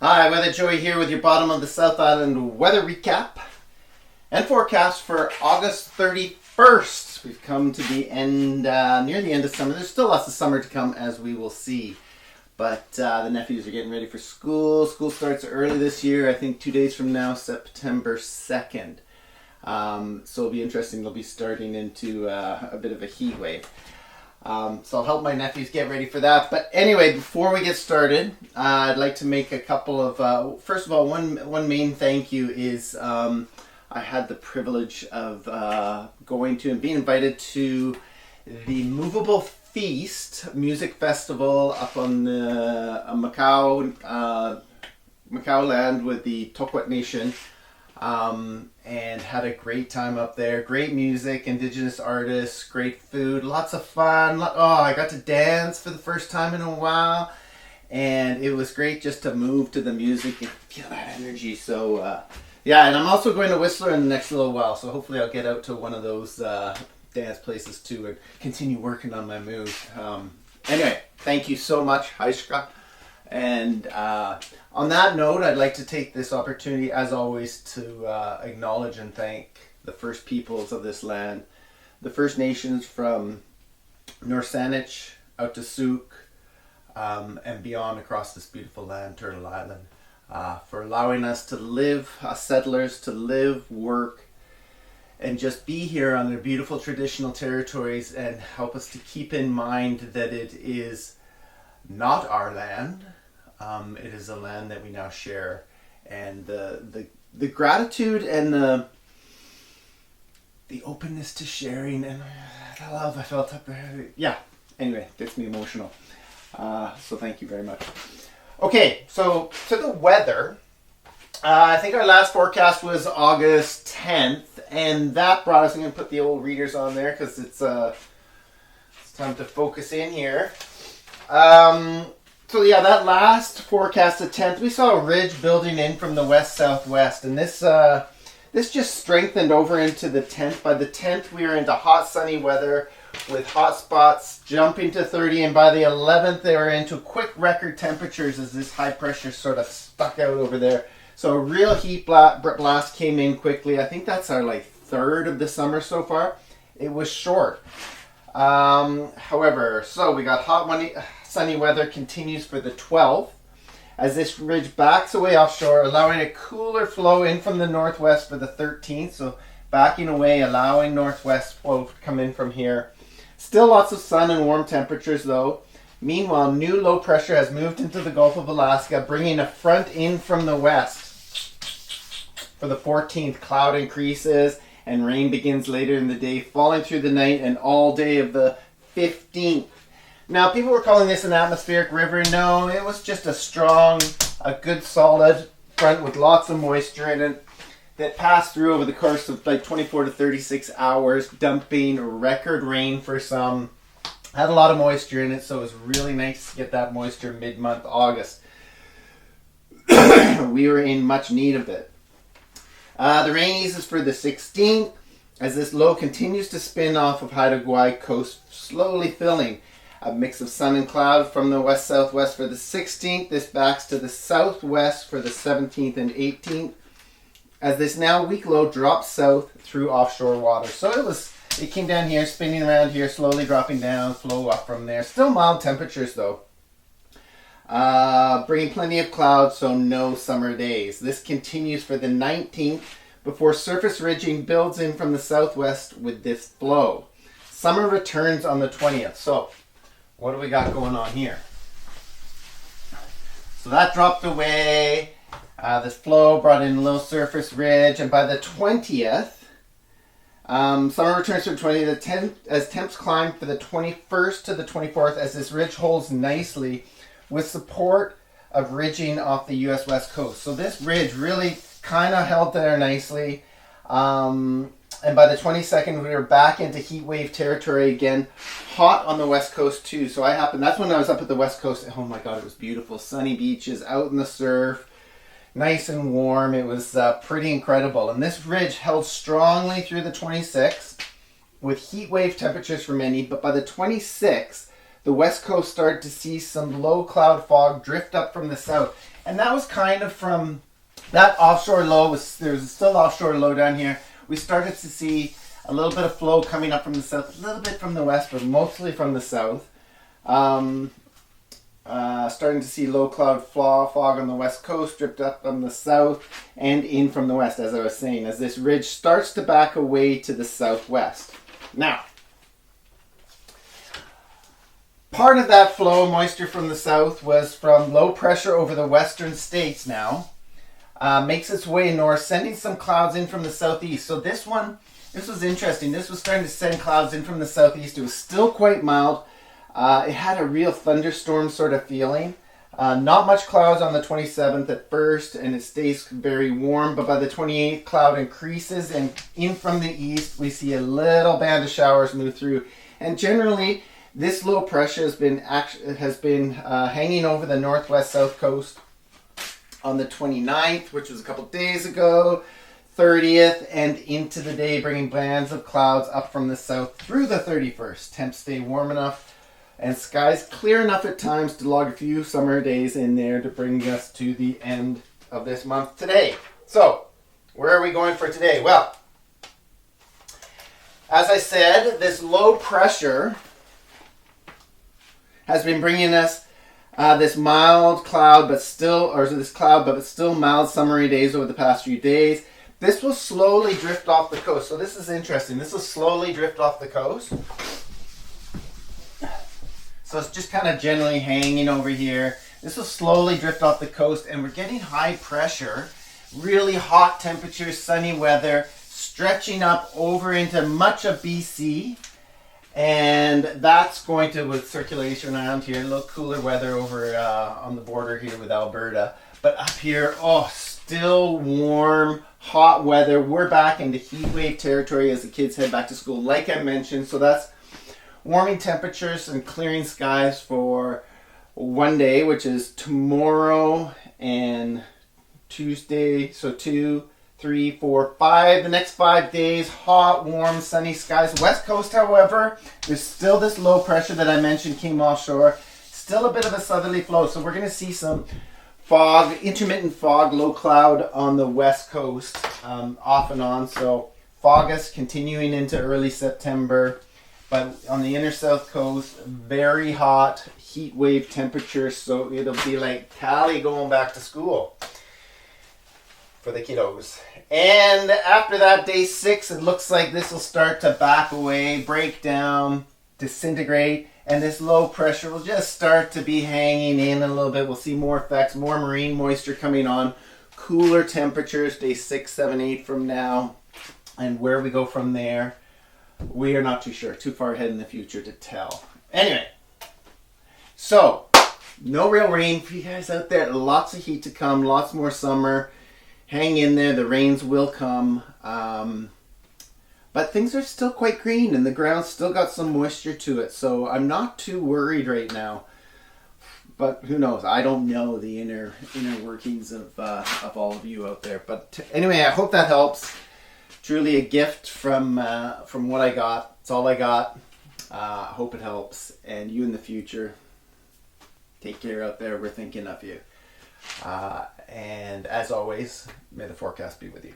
Hi, Weather Joey here with your bottom of the South Island weather recap and forecast for August 31st. We've come to the end, near the end of summer. There's still lots of summer to come, as we will see. But the nephews are getting ready for school. School starts early this year, I think 2 days from now, September 2nd. So it'll be interesting. They'll be starting into a bit of a heat wave. So I'll help my nephews get ready for that. But anyway, before we get started, I'd like to make a couple of, first of all, one main thank you is I had the privilege of going to and being invited to the Movable Feast music festival up on the Macau land with the Tokwat Nation. And had a great time up there. Great music, indigenous artists, great food, lots of fun. I got to dance for the first time in a while. And it was great just to move to the music and feel that energy. So, yeah, and I'm also going to Whistler in the next little while. So hopefully I'll get out to one of those dance places too and continue working on my move. Anyway, thank you so much, Haishka. And on that note, I'd like to take this opportunity, as always, to acknowledge and thank the First Peoples of this land, the First Nations from North Saanich out to Souk, and beyond across this beautiful land, Turtle Island, for allowing us to live, us settlers, to live, work, and just be here on their beautiful traditional territories and help us to keep in mind that it is not our land. It is a land that we now share, and the gratitude and the openness to sharing and the love I felt up there. Yeah. Anyway, it gets me emotional. So thank you very much. Okay, so to the weather. I think our last forecast was August 10th, and that brought us. I'm going to put the old readers on there because it's time to focus in here. So yeah, that last forecast, the 10th, we saw a ridge building in from the west-southwest, and this just strengthened over into the 10th. By the 10th, we were into hot, sunny weather with hot spots jumping to 30, and by the 11th, they were into quick record temperatures as this high pressure sort of stuck out over there. So a real heat blast came in quickly. I think that's our third of the summer so far. It was short. However, so we got hot, sunny weather continues for the 12th as this ridge backs away offshore, allowing a cooler flow in from the northwest for the 13th. So backing away, allowing northwest flow to come in from here. Still lots of sun and warm temperatures though. Meanwhile, new low pressure has moved into the Gulf of Alaska, bringing a front in from the west. For the 14th, cloud increases and rain begins later in the day, falling through the night and all day of the 15th. Now, people were calling this an atmospheric river. No, it was just a good solid front with lots of moisture in it that passed through over the course of 24 to 36 hours, dumping record rain for some. Had a lot of moisture in it, so it was really nice to get that moisture mid-month August. We were in much need of it. The rain eases for the 16th as this low continues to spin off of Haida Gwaii coast, slowly filling. A mix of sun and cloud from the west-southwest for the 16th. This backs to the southwest for the 17th and 18th as this now weak low drops south through offshore water. So it came down here, spinning around here, slowly dropping down, flow up from there. Still mild temperatures though. Bringing plenty of clouds, so no summer days. This continues for the 19th before surface ridging builds in from the southwest with this flow. Summer returns on the 20th. So what do we got going on here? So that dropped away. This flow brought in a little surface ridge, and by the 20th, summer returns to the 20th as temps climb for the 21st to the 24th as this ridge holds nicely with support of ridging off the U.S. West Coast. So this ridge really kind of held there nicely. And by the 22nd, we were back into heat wave territory again. Hot on the west coast too. So that's when I was up at the west coast. Oh my God, it was beautiful. Sunny beaches, out in the surf, nice and warm. It was pretty incredible. And this ridge held strongly through the 26th with heat wave temperatures for many. But by the 26th, the west coast started to see some low cloud fog drift up from the south. And that was kind of from that offshore low. There's still offshore low down here. We started to see a little bit of flow coming up from the south, a little bit from the west, but mostly from the south. Starting to see low cloud fog on the west coast, dripped up from the south and in from the west, as I was saying, as this ridge starts to back away to the southwest. Now, part of that flow of moisture from the south was from low pressure over the western states now. Makes its way north, sending some clouds in from the southeast. So this was interesting. This was starting to send clouds in from the southeast. It was still quite mild. It had a real thunderstorm sort of feeling. Not much clouds on the 27th at first, and it stays very warm. But by the 28th, cloud increases, and in from the east, we see a little band of showers move through. And generally, this low pressure has been hanging over the northwest south coast on the 29th, which was a couple days ago, 30th, and into the day, bringing bands of clouds up from the south through the 31st. Temps stay warm enough and skies clear enough at times to log a few summer days in there to bring us to the end of this month today. So, where are we going for today? Well, as I said, this low pressure has been bringing us this mild cloud, but still mild summery days over the past few days. This will slowly drift off the coast. So this is interesting. This will slowly drift off the coast. So it's just kind of generally hanging over here. This will slowly drift off the coast, and we're getting high pressure, really hot temperatures, sunny weather, stretching up over into much of BC. And that's going to, with circulation around here, a little cooler weather over on the border here with Alberta. But up here, still warm, hot weather. We're back into heat wave territory as the kids head back to school, like I mentioned. So that's warming temperatures and clearing skies for one day, which is tomorrow and Tuesday. So 2, 3, 4, 5. The next 5 days, hot, warm, sunny skies. West Coast, however, there's still this low pressure that I mentioned came offshore. Still a bit of a southerly flow. So we're going to see some fog, intermittent fog, low cloud on the West Coast off and on. So August continuing into early September. But on the inner south coast, very hot heat wave temperatures. So it'll be like Callie going back to school for the kiddos. And after that, day 6, it looks like this will start to back away, break down, disintegrate, and this low pressure will just start to be hanging in a little bit. We'll see more effects, more marine moisture coming on, cooler temperatures day 6, 7, 8 from now. And where we go from there, we are not too sure. Too far ahead in the future to tell. Anyway, so no real rain for you guys out there. Lots of heat to come, lots more summer. Hang in there, the rains will come. But things are still quite green and the ground's still got some moisture to it. So I'm not too worried right now. But who knows? I don't know the inner workings of all of you out there. But anyway, I hope that helps. Truly a gift from what I got. It's all I got. Hope it helps. And you in the future, take care out there. We're thinking of you. And as always, may the forecast be with you.